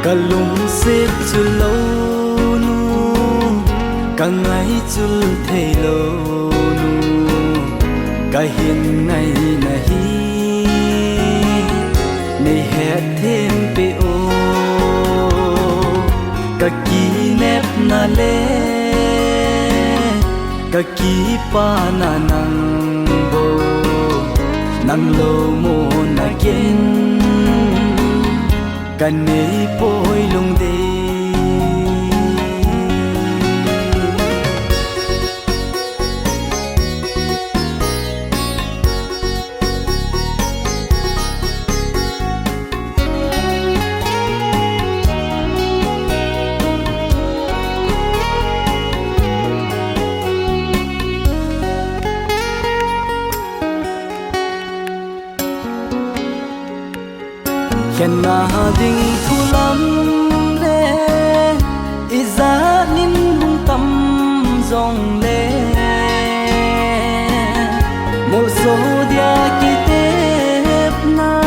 cả lung xếp chu lâu nu cả ngày chu thề lâu nu cả hiện ngày này này hết thêm pe ô cả kỷ nếp na lê cả kỷ pa na nang bo nang lo mo na ken cả nấy bôi lung đi khen na ding thu lắm lê iza nin lung tâm dòng lê một số dia ki tép na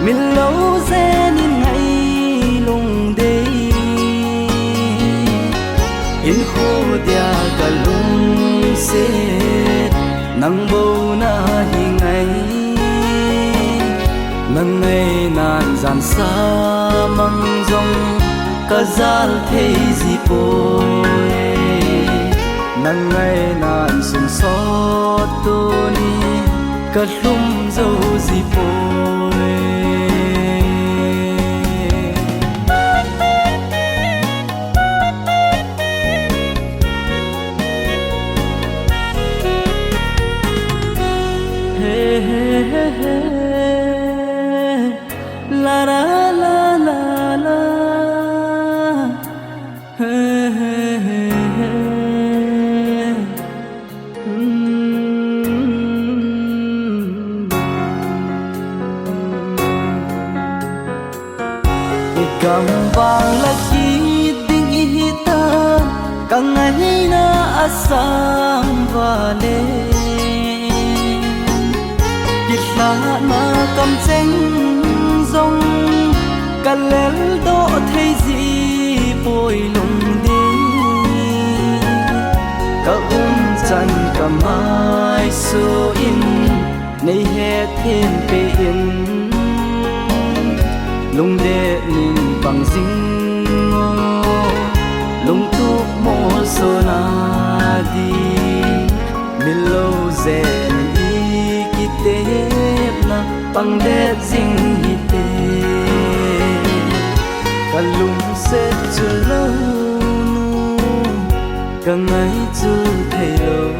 min lâu dê nin ngày lung đê in khô dia cả lung xê nắng bầu na hi ngày nang ngày nan gian xa mang dòng cả zal thấy gì bôi nang ngày nan xuân xót toni cả lum dâu gì bôi hey hey hey hey la la la la la hey hey hey cầm vàng là chi tình ý ta cả ngày na asang và lê kịch là na cầm chênh dòng cả lén đó thấy gì bôi lung đi cả chân cả mai số in nay hết thêm pe in lung đê nhìn bằng dinh ngô lung thuốc mô số na đi mình lâu rèn đi kỳ tép na bằng đê dinh hi tê cả lung xếp chu lâu nu cả ngày chu thề lâu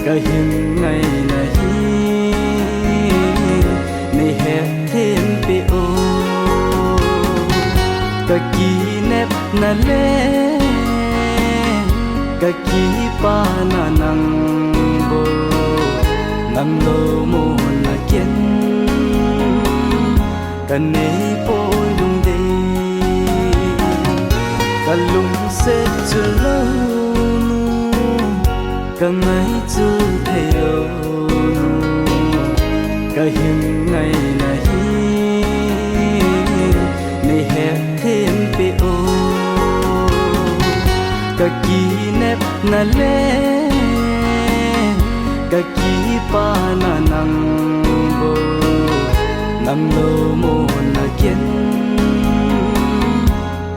cả hiện ngày này này hết thêm pe ô cả kỷ nếp na lê cả kỷ pa na nang bo nang lo mo na ken cả nấy bôi lung đi cả lung xếp chu lâu nu cả ngày chu thề lâu cả hiện ngày này này hết thêm pe ô cả kỷ nếp na lê cả kỷ pa na nang bo nang lo mo na ken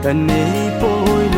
cả nấy bôi